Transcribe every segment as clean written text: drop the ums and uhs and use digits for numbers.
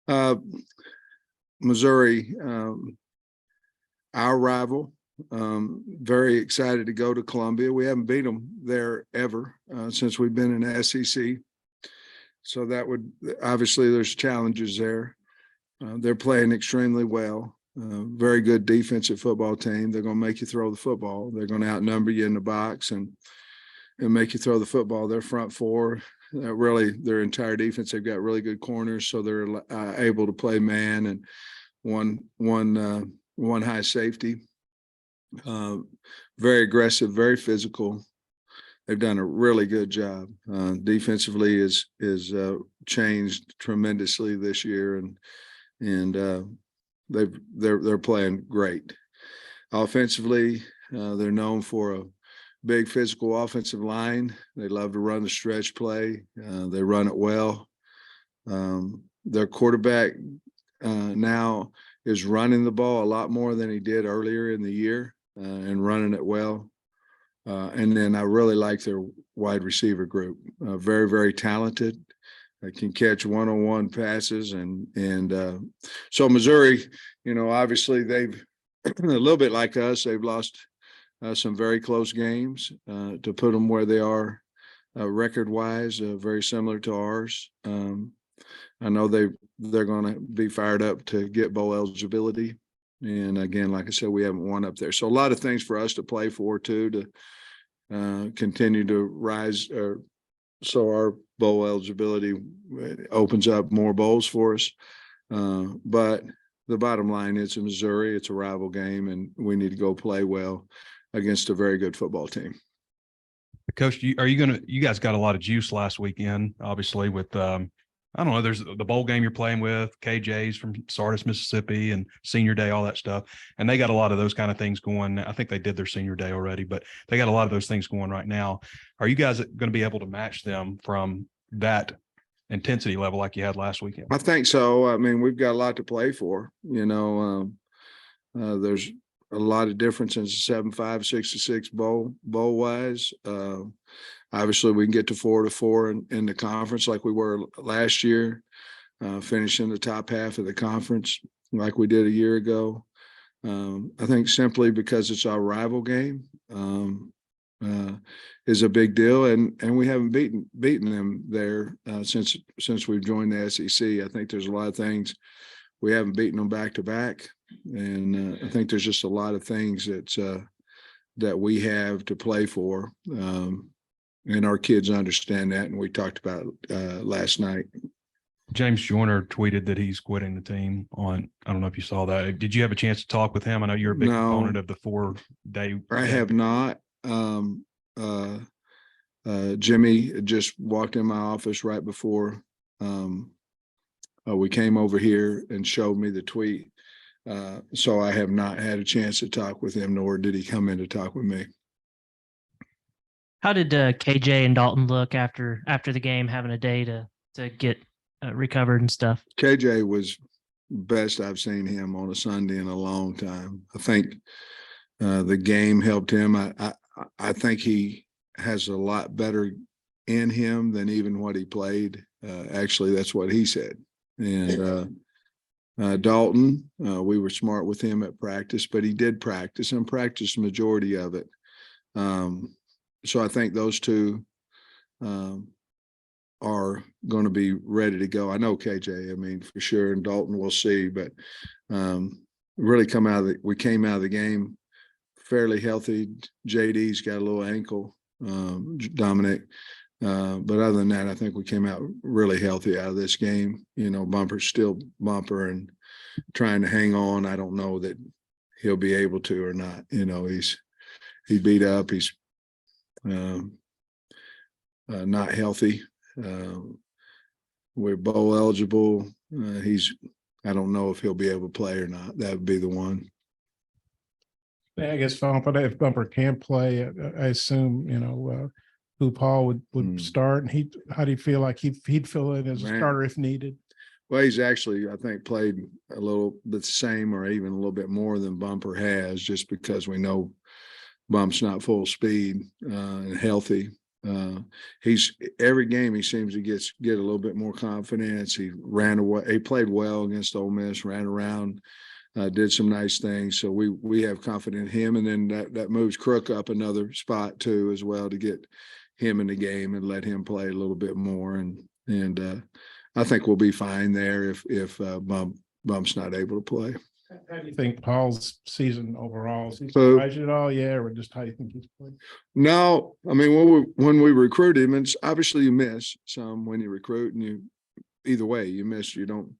Uh, Missouri, our rival. Very excited to go to Columbia. We haven't beat them there ever since we've been in the SEC. So that would obviously there's challenges there. They're playing extremely well. Very good defensive football team. They're going to make you throw the football. They're going to outnumber you in the box and make you throw the football. Their front four, really their entire defense, they've got really good corners, so they're able to play man and one high safety. Very aggressive, very physical. They've done a really good job. Defensively is changed tremendously this year, and they're playing great. Offensively, they're known for a big physical offensive line. They love to run the stretch play. They run it well. Their quarterback now is running the ball a lot more than he did earlier in the year and running it well. And then I really like their wide receiver group. Very, very talented. They can catch one-on-one passes. And so Missouri, obviously they've a little bit like us, they've lost some very close games to put them where they are record-wise, very similar to ours. I know they're going to be fired up to get bowl eligibility. And again, like I said, we haven't won up there. So a lot of things for us to play for too, to continue to rise. So our bowl eligibility opens up more bowls for us. But the bottom line is in Missouri, it's a rival game, and we need to go play well against a very good football team. Coach, you guys got a lot of juice last weekend, obviously, with I don't know, there's the bowl game you're playing with, KJ's from Sardis, Mississippi, and senior day, all that stuff. And they got a lot of those kind of things going. I think they did their senior day already, but they got a lot of those things going right now. Are you guys going to be able to match them from that intensity level like you had last weekend? I think so. I mean, we've got a lot to play for. There's a lot of difference in 7-5, 6-6 bowl wise. Obviously, we can get to 4-4 in the conference like we were last year, finishing the top half of the conference like we did a year ago. I think simply because it's our rival game is a big deal, and we haven't beaten them there since we've joined the SEC. I think there's a lot of things we haven't beaten them back to back, and I think there's just a lot of things that we have to play for. And our kids understand that, and we talked about it last night. James Joyner tweeted that he's quitting the team on, I don't know if you saw that. Did you have a chance to talk with him? I know you're a big component of the 4-day. I have not. Jimmy just walked in my office right before we came over here and showed me the tweet. So I have not had a chance to talk with him, nor did he come in to talk with me. How did KJ and Dalton look after the game, having a day to get recovered and stuff? KJ was best I've seen him on a Sunday in a long time. I think the game helped him. I think he has a lot better in him than even what he played. Actually, that's what he said. And Dalton, we were smart with him at practice, but he did practice and practiced the majority of it. So I think those two are going to be ready to go. I know KJ, I mean, for sure, and Dalton we'll see, but really we came out of the game fairly healthy. JD's got a little ankle, Dominic. But other than that, I think we came out really healthy out of this game. Bumper's still Bumper and trying to hang on. I don't know that he'll be able to or not. He's beat up. He's not healthy. We're bowl eligible. I don't know if he'll be able to play or not. That would be the one. I guess if Bumper can play, I assume, who Paul would start, and how do you feel like he'd fill in as a starter if needed? Well, he's actually, I think, played a little bit the same or even a little bit more than Bumper has, just because we know Bump's not full speed and healthy. He's every game he seems to get a little bit more confidence. He ran away. He played well against Ole Miss, ran around, did some nice things. So we have confidence in him. And then that moves Crook up another spot too, as well, to get him in the game and let him play a little bit more. And I think we'll be fine there if Bump's not able to play. How do you think Paul's season overall? Is he So- surprised you at all? Yeah, or just how you think he's played? No, I mean, when we recruit him, it's obviously you miss some when you recruit, and either way you miss. You don't.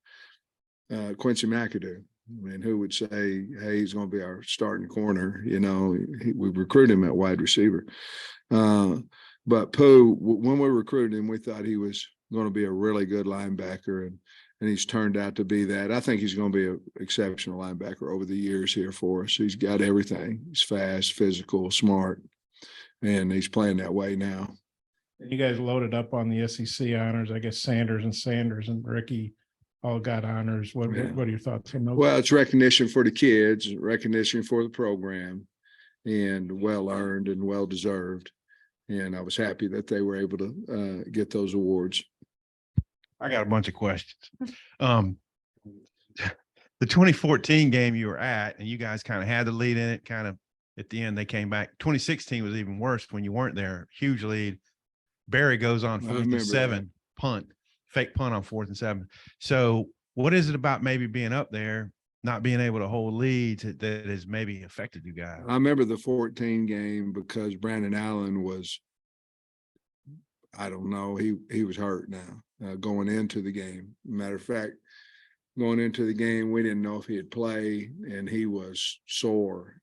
Quincy McAdoo. I mean, who would say, "Hey, he's going to be our starting corner"? You know, we recruit him at wide receiver. But Pooh, when we recruited him, we thought he was going to be a really good linebacker, and he's turned out to be that. I think he's going to be an exceptional linebacker over the years here for us. He's got everything. He's fast, physical, smart, and he's playing that way now. You guys loaded up on the SEC honors. I guess Sanders and Ricky all got honors. What are your thoughts on those? Well, it's recognition for the kids, recognition for the program, and well earned and well deserved. And I was happy that they were able to get those awards. I got a bunch of questions. The 2014 game you were at, and you guys kind of had the lead in it, kind of at the end, they came back. 2016 was even worse when you weren't there. Huge lead. Barry goes on 4th and 7, fake punt on 4th and 7. So what is it about maybe being up there, not being able to hold leads that has maybe affected you guys? I remember the 14 game because Brandon Allen was, I don't know, he was hurt now going into the game. Matter of fact, going into the game, we didn't know if he'd play, and he was sore,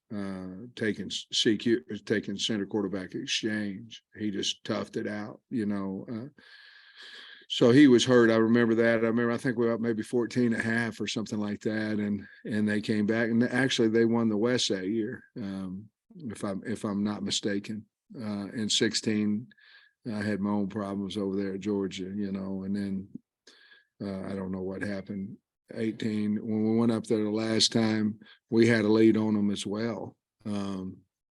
taking center quarterback exchange. He just toughed it out, you know. So he was hurt. I remember that. I think we were up maybe 14.5 or something like that. And they came back, and actually they won the West that year. If I'm not mistaken. In 16, I had my own problems over there at Georgia, you know, and then I don't know what happened. 18, when we went up there the last time, we had a lead on them as well. And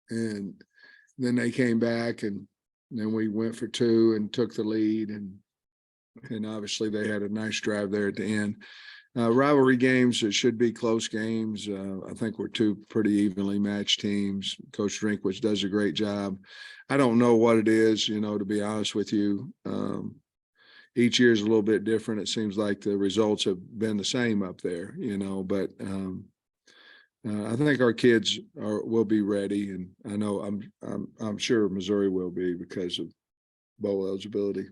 then they came back, and then we went for 2 and took the lead, and obviously they had a nice drive there at the end. Rivalry games, it should be close games. I think we're 2 pretty evenly matched teams. Coach Drinkwitz does a great job. I don't know what it is, you know, to be honest with you. Each year is a little bit different. It seems like the results have been the same up there, you know, but I think our kids will be ready, and I know I'm sure Missouri will be because of bowl eligibility.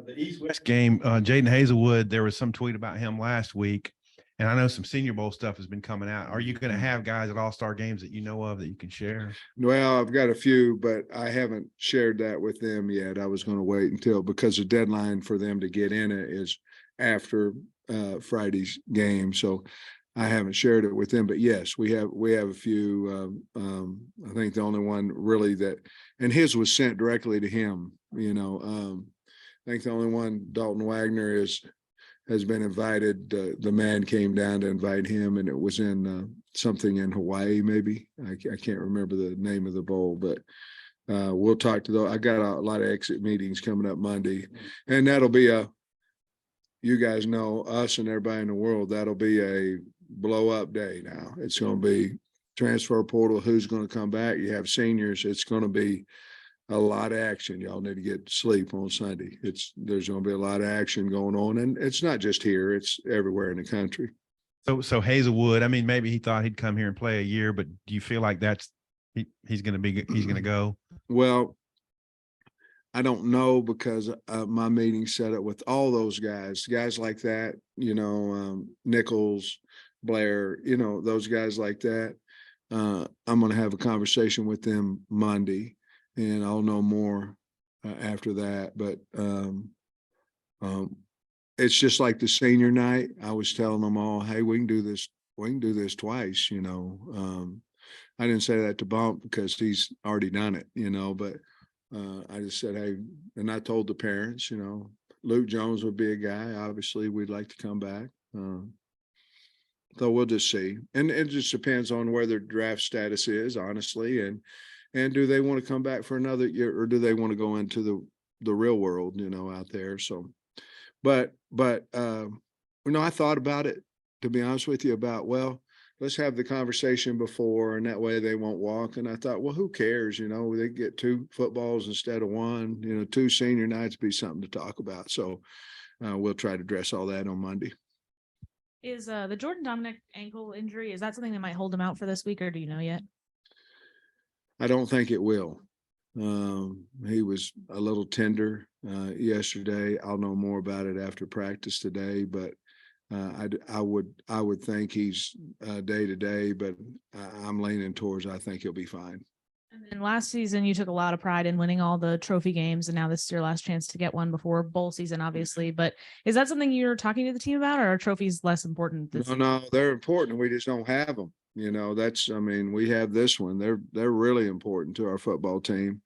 The East-West game, Jaden Hazelwood, there was some tweet about him last week, and I know some Senior Bowl stuff has been coming out. Are you going to have guys at All-Star games that you know of that you can share? Well, I've got a few, but I haven't shared that with them yet. I was going to wait until, because the deadline for them to get in it is after Friday's game. So I haven't shared it with them, but yes, we have a few. I think the only one really that, and his was sent directly to him, you know. I think the only one, Dalton Wagner, has been invited. The man came down to invite him, and it was in something in Hawaii, maybe. I can't remember the name of the bowl, but we'll talk to those. I got a lot of exit meetings coming up Monday, and that'll be you guys know, us and everybody in the world, that'll be a blow up day now. It's going to be transfer portal, who's going to come back. You have seniors. It's going to be a lot of action. Y'all need to get sleep on Sunday. There's going to be a lot of action going on, and it's not just here, it's everywhere in the country. So Hazelwood, I mean, maybe he thought he'd come here and play a year, but do you feel like he's going to go? Well, I don't know, because my meeting set up with all those guys like that, you know, Nichols, Blair, you know, those guys like that. I'm going to have a conversation with them Monday, and I'll know more after that. But it's just like the senior night. I was telling them all, hey, we can do this twice, you know. I didn't say that to Bump because he's already done it, you know, but I just said, hey, and I told the parents, you know, Luke Jones would be a guy, obviously we'd like to come back. So we'll just see. And it just depends on where their draft status is, honestly. And do they want to come back for another year, or do they want to go into the real world, out there? So, but I thought about it, to be honest with you, about, well, let's have the conversation before, and that way they won't walk. And I thought, well, who cares? They get 2 footballs instead of 1, 2 senior nights be something to talk about. So we'll try to address all that on Monday. Is the Jordan Dominic ankle injury, is that something that might hold him out for this week, or do you know yet? I don't think it will. He was a little tender yesterday. I'll know more about it after practice today, but I would think he's day to day, but I'm leaning towards I think he'll be fine. And then last season, you took a lot of pride in winning all the trophy games, and now this is your last chance to get one before bowl season, obviously. But is that something you're talking to the team about, or are trophies less important? No, they're important. We just don't have them. We have this one. They're really important to our football team.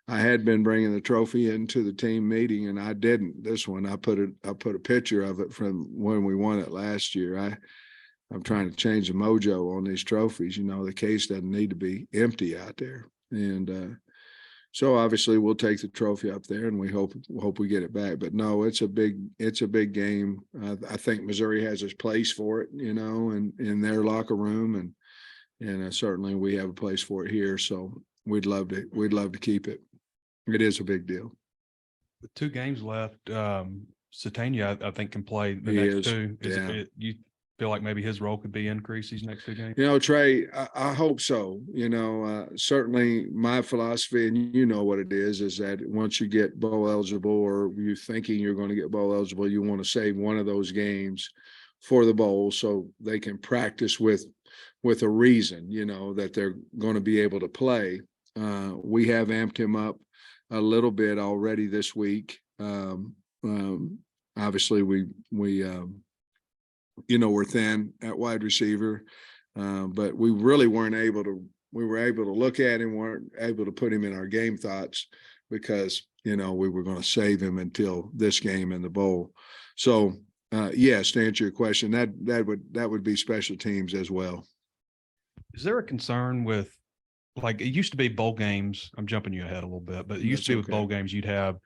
I had been bringing the trophy into the team meeting, and I didn't. This one, I put a picture of it from when we won it last year. I'm trying to change the mojo on these trophies. The case doesn't need to be empty out there. And so obviously we'll take the trophy up there, and we hope we get it back. But no, it's a big game. I think Missouri has its place for it, and in their locker room, and certainly we have a place for it here. So we'd love to keep it. It is a big deal. With 2 games left, Satania, I think, can play the He next is, 2. yeah. You feel like maybe his role could be increased these next 2 games? Trey, I hope so. Certainly my philosophy, and what it is that once you get bowl eligible, or you're thinking you're going to get bowl eligible, you want to save one of those games for the bowl so they can practice with a reason, that they're going to be able to play. We have amped him up a little bit already this week. Obviously we we're thin at wide receiver, but we really weren't able to. We were able to look at him, weren't able to put him in our game thoughts because we were going to save him until this game in the bowl. So yes, to answer your question, that would be special teams as well. Is there a concern with, like, it used to be bowl games? I'm jumping you ahead a little bit, but it used to be with bowl games, you'd have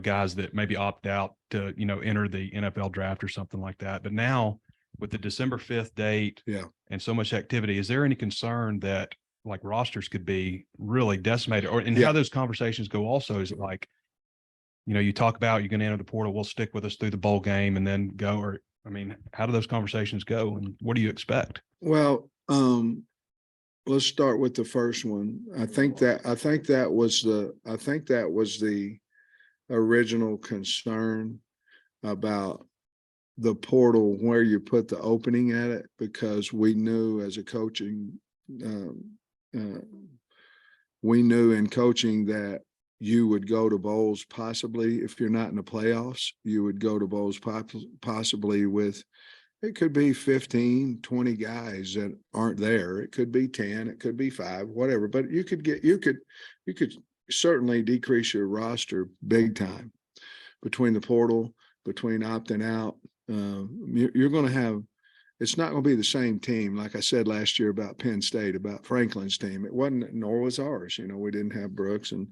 guys that maybe opt out to, enter the NFL draft or something like that. But now with the December 5th date, and so much activity, is there any concern that like rosters could be really decimated, and how those conversations go also? Is it like, you talk about you're going to enter the portal, we'll stick with us through the bowl game and then go, or, how do those conversations go, and what do you expect? Well, let's start with the first one. I think that was the original concern about the portal, where you put the opening at it, because we knew as a coaching, we knew in coaching that you would go to bowls possibly, if you're not in the playoffs, you would go to bowls possibly with, it could be 15, 20 guys that aren't there. It could be 10, it could be 5, whatever, but you could certainly decrease your roster big time between the portal, between opting out. You're going to have, it's not going to be the same team. Like I said last year about Penn State, about Franklin's team, it wasn't, nor was ours. We didn't have Burks and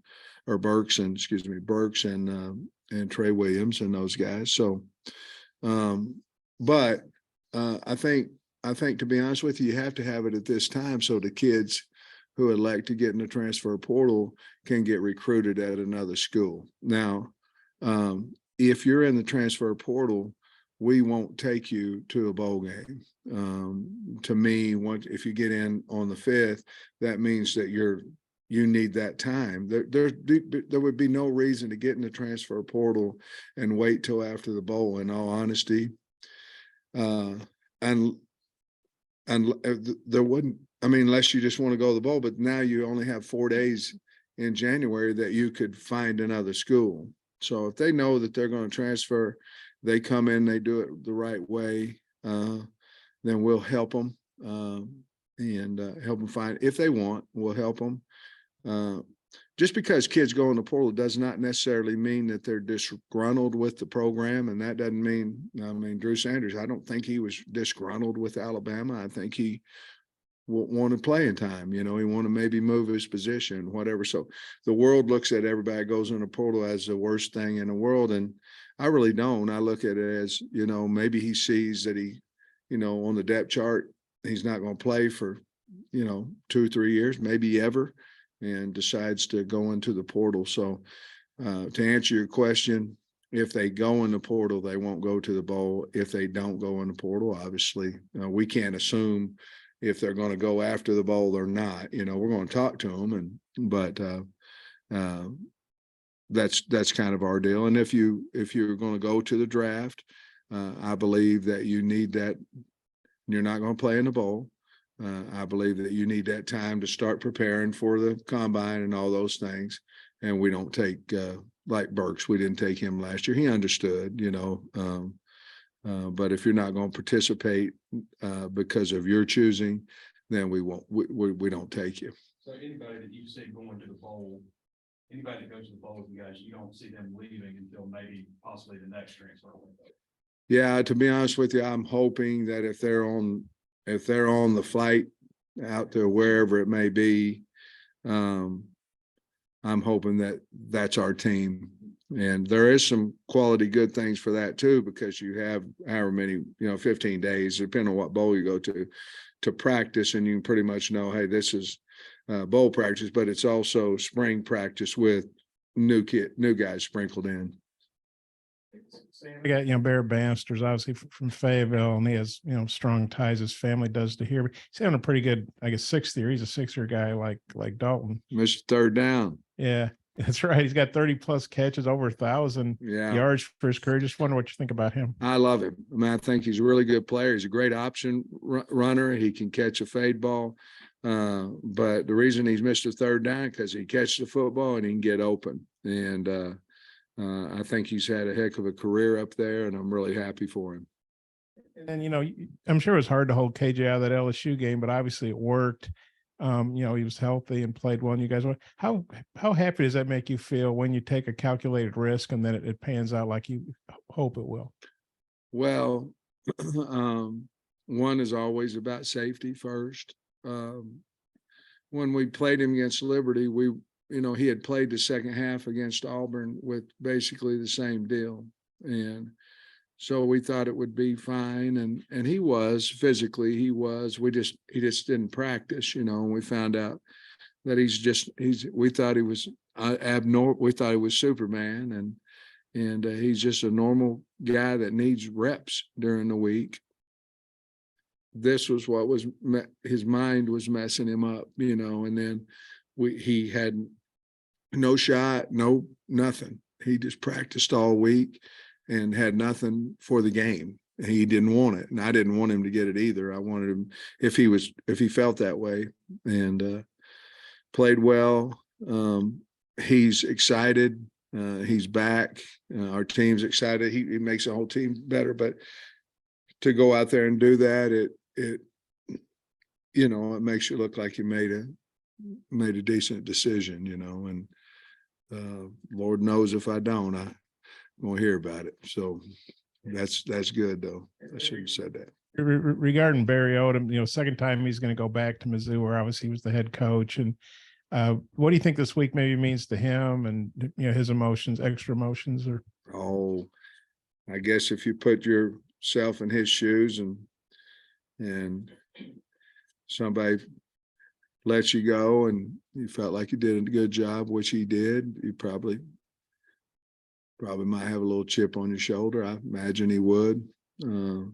Trey Williams and those guys. So, but I think to be honest with you have to have it at this time so the kids who elect to get in the transfer portal can get recruited at another school. Now, if you're in the transfer portal, we won't take you to a bowl game. To me, if you get in on the 5th, that means that you need that time. There would be no reason to get in the transfer portal and wait till after the bowl, in all honesty. And there wouldn't, unless you just want to go to the bowl, but now you only have 4 days in January that you could find another school. So if they know that they're going to transfer, they come in, they do it the right way, then we'll help them and help them find, if they want, we'll help them. Just because kids go in the portal does not necessarily mean that they're disgruntled with the program. And that doesn't mean, Drew Sanders, I don't think he was disgruntled with Alabama. I think he wanted playing time. He wanted to maybe move his position, whatever. So the world looks at everybody that goes in the portal as the worst thing in the world. And I really don't. I look at it as, maybe he sees that he, on the depth chart, he's not going to play for, 2 or 3 years, maybe ever, and decides to go into the portal. So to answer your question, if they go in the portal, they won't go to the bowl. If they don't go in the portal, obviously, we can't assume if they're going to go after the bowl or not. We're going to talk to them, but that's kind of our deal. And if you're going to go to the draft, I believe that you need that. You're not going to play in the bowl. I believe that you need that time to start preparing for the combine and all those things. And we don't take like Burks. We didn't take him last year. He understood, but if you're not going to participate because of your choosing, then we won't. We don't take you. So anybody that you see going to the bowl, anybody that goes to the bowl with you guys, you don't see them leaving until maybe possibly the next transfer window. Yeah, to be honest with you, I'm hoping that if they're on the flight out to wherever it may be, I'm hoping that that's our team. And there is some quality good things for that too, because you have however many, 15 days, depending on what bowl you go to practice. And you can pretty much know, hey, this is bowl practice, but it's also spring practice with new guys sprinkled in. I got, Barrett Bannister's obviously from Fayetteville, and he has, strong ties his family does to here. But he's having a pretty good, I guess, 6th year. He's a 6th-year guy like Dalton. Missed third down. Yeah, that's right. He's got 30+ catches, over 1,000 yards for his career. Just wonder what you think about him. I love him. I think he's a really good player. He's a great option runner. He can catch a fade ball. But the reason he's missed a third down because he catches the football and he can get open. And I think he's had a heck of a career up there, and I'm really happy for him. And, I'm sure it was hard to hold KJ out of that LSU game, but obviously it worked. He was healthy and played well. And you guys, how happy does that make you feel when you take a calculated risk and then it pans out like you hope it will? Well, one is always about safety first. When we played him against Liberty, he had played the second half against Auburn with basically the same deal. And so we thought it would be fine. And he was physically, he just didn't practice, and we found out that we thought he was abnormal. We thought he was Superman, and he's just a normal guy that needs reps during the week. This was what his mind was messing him up, and then he had no shot, nothing. He just practiced all week and had nothing for the game. He didn't want it, and I didn't want him to get it either. I wanted him, if he felt that way, and played well. He's excited. He's back. Our team's excited. He makes the whole team better. But to go out there and do that, it makes you look like you made a decent decision, and Lord knows if I don't, I won't hear about it. So that's good though. I shouldn't have said that. Regarding Barry Odom, second time he's going to go back to Mizzou, where obviously he was the head coach. And what do you think this week maybe means to him and his emotions, extra emotions? Or I guess if you put yourself in his shoes and somebody lets you go and you felt like you did a good job, which he did, you probably might have a little chip on your shoulder. I imagine he would. And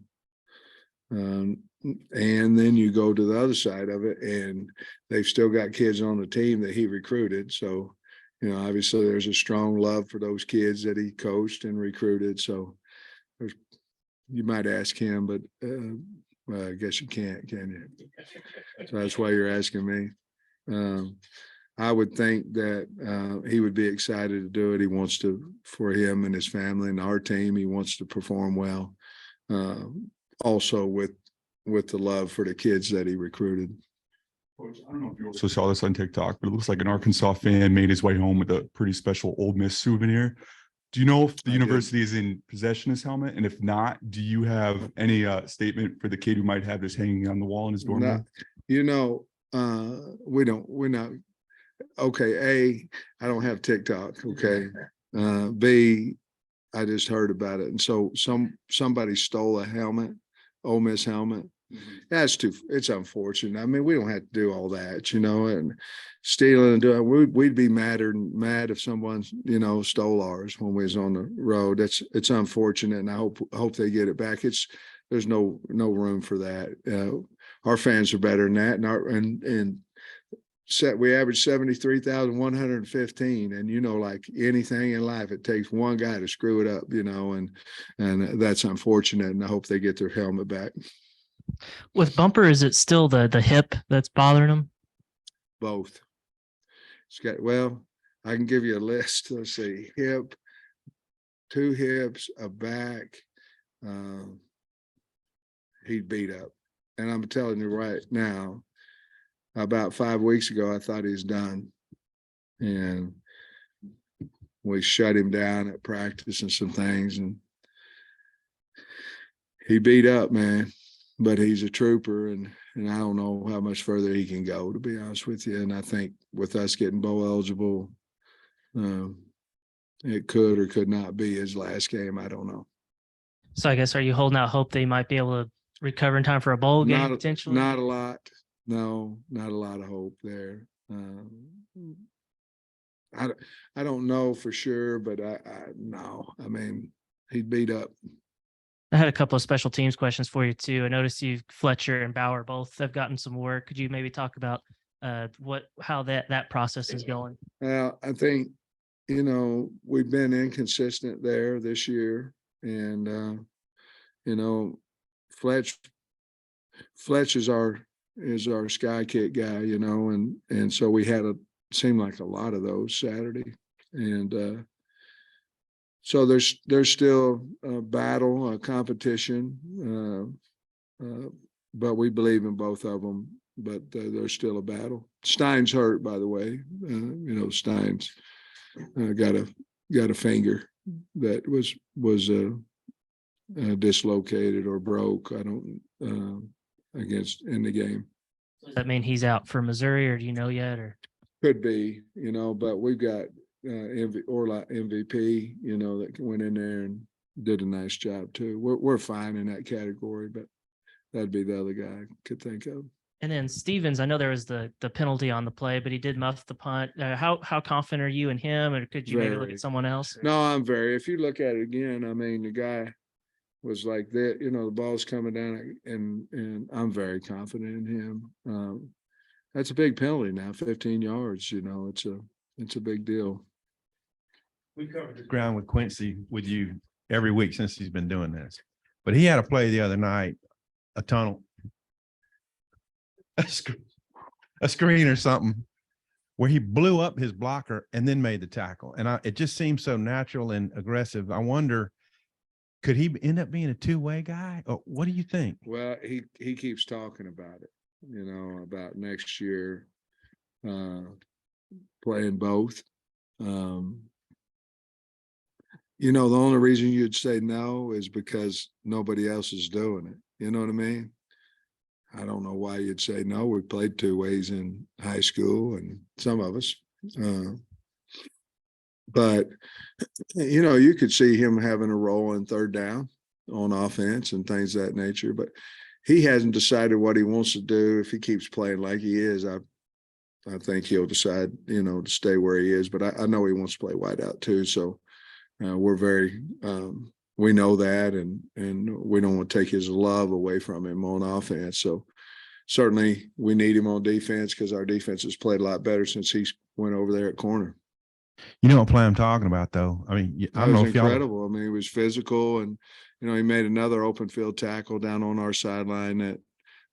then you go to the other side of it, and they've still got kids on the team that he recruited. So, obviously there's a strong love for those kids that he coached and recruited. So you might ask him, but well, I guess you can't, can you? So that's why you're asking me. I would think that he would be excited to do it. He wants to, for him and his family and our team, he wants to perform well. Also with the love for the kids that he recruited. Coach, I don't know if you also saw this on TikTok, but it looks like an Arkansas fan made his way home with a pretty special Ole Miss souvenir. Do you know if the university is in possession of this helmet? And if not, do you have any statement for the kid who might have this hanging on the wall in his dorm room? You know, we're not, okay. I don't have TikTok. Okay. B, I just heard about it. And so somebody stole a helmet, Ole Miss helmet. That's it's unfortunate. I mean, we don't have to do all that, and stealing and doing, we'd be mad if someone, stole ours when we was on the road. It's unfortunate. And I hope they get it back. There's no room for that. Our fans are better than that. We average 73,115, and like anything in life, it takes one guy to screw it up, and that's unfortunate. And I hope they get their helmet back. With Bumper, is it still the hip that's bothering him? Both. I can give you a list. Let's see, hip, 2 hips, a back. He beat up, and I'm telling you right now. About 5 weeks ago, I thought he's done, and we shut him down at practice and some things, and he beat up, man. But he's a trooper, and I don't know how much further he can go, to be honest with you. And I think with us getting bowl eligible, it could or could not be his last game. I don't know. So I guess, are you holding out hope they might be able to recover in time for a bowl game potentially? Not a lot. No, not a lot of hope there. I don't know for sure, but no. I mean, he beat up. I had a couple of special teams questions for you too. I noticed Fletcher and Bauer both have gotten some work. Could you maybe talk about how that process is going? Well, I think we've been inconsistent there this year, and Fletch is our sky kick guy, and so we had seemed like a lot of those Saturday, and so there's still a battle, a competition, but we believe in both of them. But there's still a battle. Stein's hurt, by the way. Stein's got a finger that was dislocated or broke. I don't in the game. Does that mean he's out for Missouri, or do you know yet? Or could be, but we've got MVP, that went in there and did a nice job too. We're fine in that category, but that'd be the other guy I could think of. And then Stevens, I know there was the penalty on the play, but he did muff the punt. How confident are you in him, or could you maybe look at someone else? No, I'm very. If you look at it again, I mean, the guy was like that. The ball's coming down, and I'm very confident in him. That's a big penalty now, 15 yards. It's a big deal. We covered the ground with Quincy with you every week since he's been doing this, but he had a play the other night, a tunnel, a screen or something, where he blew up his blocker and then made the tackle. And it just seems so natural and aggressive. I wonder, could he end up being a two-way guy? Or what do you think? Well, he keeps talking about it, about next year playing both. The only reason you'd say no is because nobody else is doing it. You know what I mean? I don't know why you'd say no. We played 2 ways in high school, and some of us. But, you could see him having a role in third down on offense and things of that nature. But he hasn't decided what he wants to do. If he keeps playing like he is, I think he'll decide, to stay where he is. But I know he wants to play wide out too. So we're very we know that, and we don't want to take his love away from him on offense. So certainly we need him on defense, because our defense has played a lot better since he went over there at corner. You know what play I'm talking about, though? I mean, I don't know if incredible. I mean, he was physical, and he made another open field tackle down on our sideline that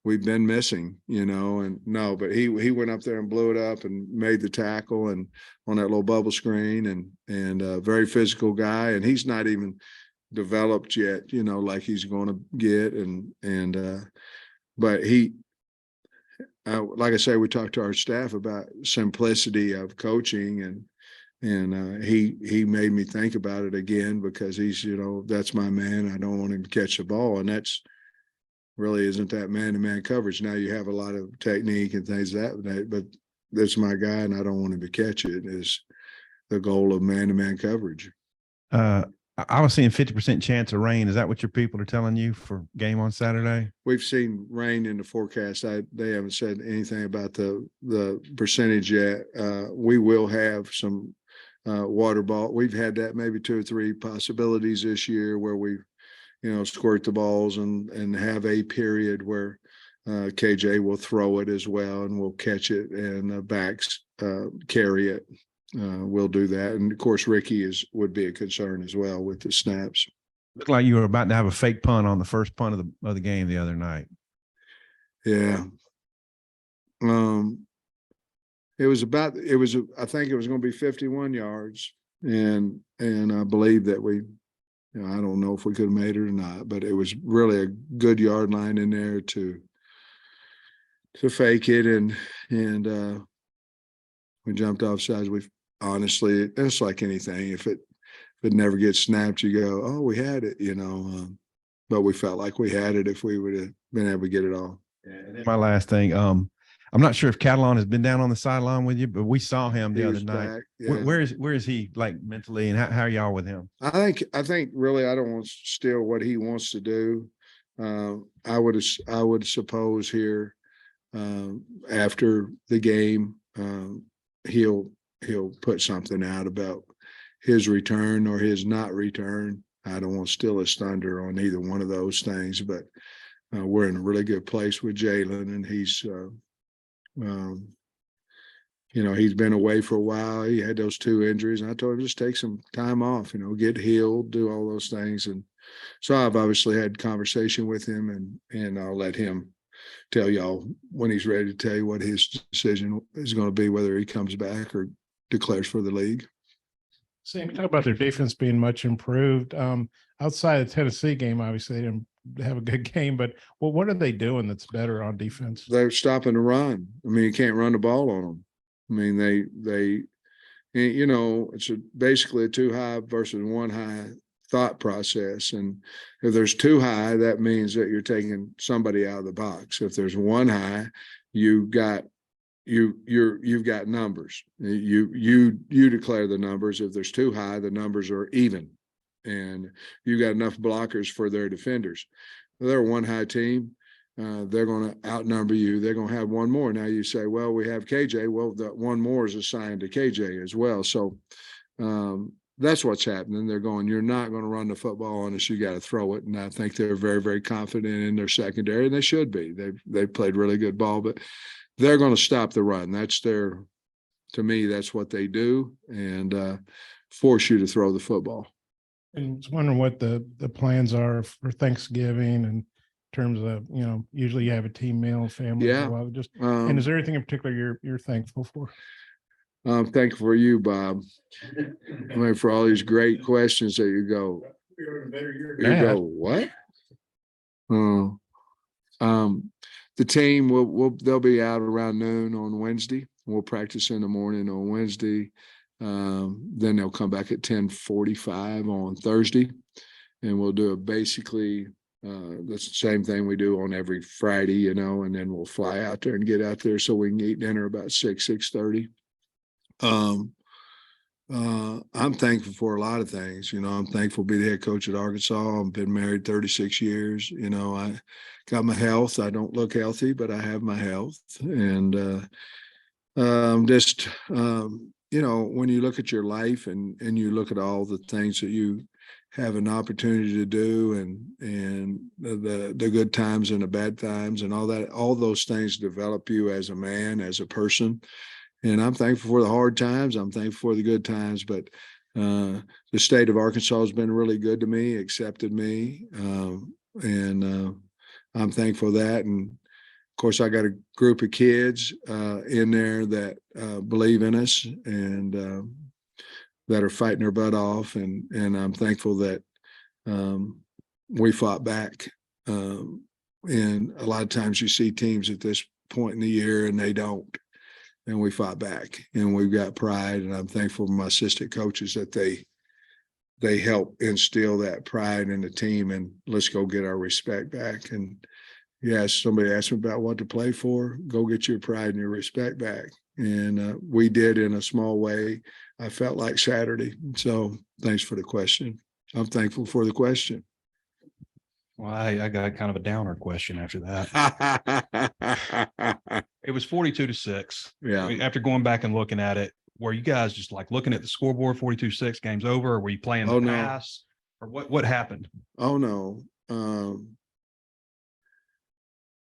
we've been missing. But he went up there and blew it up and made the tackle, and on that little bubble screen, and a very physical guy, and he's not even developed yet, like he's going to get, but he, like I say, we talked to our staff about simplicity of coaching, and he made me think about it again, because he's, that's my man. I don't want him to catch the ball, and really isn't that man-to-man coverage. Now you have a lot of technique and things that, but that's my guy, and I don't want him to catch it. Is the goal of man-to-man coverage. I was seeing 50% chance of rain. Is that what your people are telling you for game on Saturday? We've seen rain in the forecast. They haven't said anything about the percentage yet. We will have some water ball. We've had that maybe 2 or 3 possibilities this year where we, squirt the balls and have a period where KJ will throw it as well and we'll catch it and the backs carry it. We'll do that. And of course, Ricky would be a concern as well with the snaps. Looked like you were about to have a fake punt on the first punt of the game the other night. Yeah. I think it was going to be 51 yards. And I believe that I don't know if we could have made it or not, but it was really a good yard line in there to fake it. And we jumped off sides. Honestly, it's like anything. If it never gets snapped, you go, oh, we had it, but we felt like we had it if we would have been able to get it all. And then my last thing, I'm not sure if Catalan has been down on the sideline with you, but we saw him the other night. Yeah. Where is he like mentally, and how are y'all with him? I think really, I don't want to steal what he wants to do. I would suppose here after the game, he'll put something out about his return or his not return. I don't want to steal his thunder on either one of those things, but we're in a really good place with Jalen, and he's he's been away for a while. He had those 2 injuries, and I told him just take some time off, get healed, do all those things. And so I've obviously had conversation with him, and I'll let him tell y'all when he's ready to tell you what his decision is going to be, whether he comes back or declares for the league. Sam, you talk about their defense being much improved. Outside of the Tennessee game, obviously they didn't have a good game, but what are they doing that's better on defense? They're stopping the run. I mean, you can't run the ball on them. I mean, they it's basically a 2 high versus 1 high thought process. And if there's 2 high, that means that you're taking somebody out of the box. If there's 1 high, you've got numbers. You declare the numbers. If there's 2 high, the numbers are even, and you got enough blockers for their defenders. If they're a 1 high team. They're going to outnumber you. They're going to have 1 more. Now you say, well, we have KJ. Well, that 1 more is assigned to KJ as well. So that's what's happening. They're going, you're not going to run the football on us. You got to throw it. And I think they're very, very confident in their secondary, and they should be. They've played really good ball, but they're going to stop the run. To me, that's what they do, and force you to throw the football. And I was wondering what the plans are for Thanksgiving and terms of, usually you have a team meal, family. Yeah. And is there anything in particular you're thankful for? I'm thankful for you, Bob. I mean, for all these great questions that you go, what? The team they'll be out around noon on Wednesday. We'll practice in the morning on Wednesday. Then they'll come back at 10:45 on Thursday, and we'll do basically the same thing we do on every Friday, and then we'll fly out there and get out there so we can eat dinner about 6:30. I'm thankful for a lot of things. I'm thankful to be the head coach at Arkansas. I've been married 36 years. I got my health. I don't look healthy, but I have my health. And when you look at your life and you look at all the things that you have an opportunity to do, and the good times and the bad times and all that, all those things develop you as a man, as a person. And I'm thankful for the hard times. I'm thankful for the good times, but the state of Arkansas has been really good to me, accepted me. And I'm thankful for that. And of course, I got a group of kids in there that believe in us and that are fighting their butt off. And I'm thankful that we fought back. And a lot of times you see teams at this point in the year and they don't. And we fought back, and we've got pride. And I'm thankful for my assistant coaches that they help instill that pride in the team, and let's go get our respect back. And yes, somebody asked me about what to play for. Go get your pride and your respect back. And we did in a small way. I felt like Saturday. So thanks for the question. I'm thankful for the question. Well, I got kind of a downer question after that. It was 42-6. Yeah. After going back and looking at it, were you guys just like looking at the scoreboard, 42-6, game's over? Or were you playing the Oh, no. pass? Or what happened? Oh, no.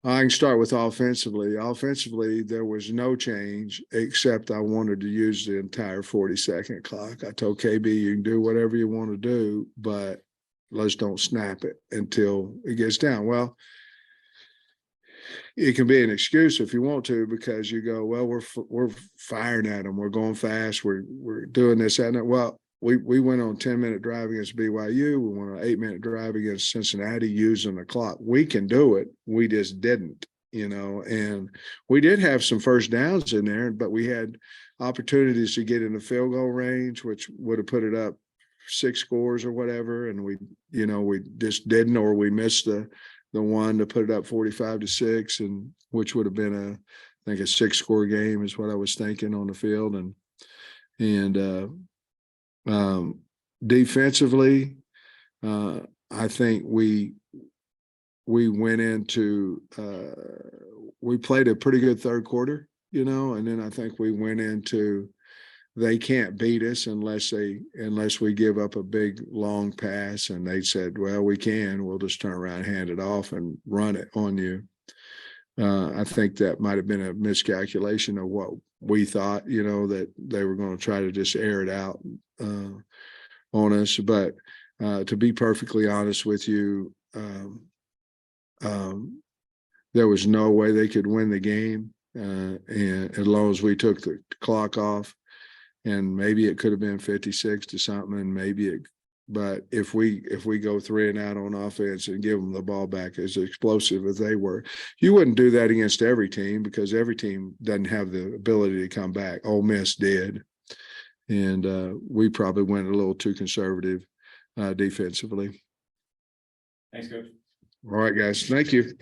I can start with offensively. Offensively, there was no change except I wanted to use the entire 40-second clock. I told KB, you can do whatever you want to do, but let's don't snap it until it gets down. Well, it can be an excuse if you want to, because you go, well, we're firing at them. We're going fast. We're doing this, that, and that. Well, we went on 10-minute drive against BYU. We went on an 8-minute drive against Cincinnati using the clock. We can do it. We just didn't, and we did have some first downs in there, but we had opportunities to get in the field goal range, which would have put it up 6 scores or whatever. And we just didn't, or we missed the one to put it up 45-6, and which would have been I think a 6-score game is what I was thinking on the field. And defensively, I think we went into we played a pretty good third quarter, and then I think we went into they can't beat us unless we give up a big long pass, and they said, well, we can, we'll just turn around, hand it off and run it on you. I think that might have been a miscalculation of what we thought, that they were going to try to just air it out on us. But to be perfectly honest with you, there was no way they could win the game, and as long as we took the clock off. And maybe it could have been 56 to something, and but if we go 3 and out on offense and give them the ball back as explosive as they were, you wouldn't do that against every team, because every team doesn't have the ability to come back. Ole Miss did, and we probably went a little too conservative defensively. Thanks, Coach. All right, guys. Thank you.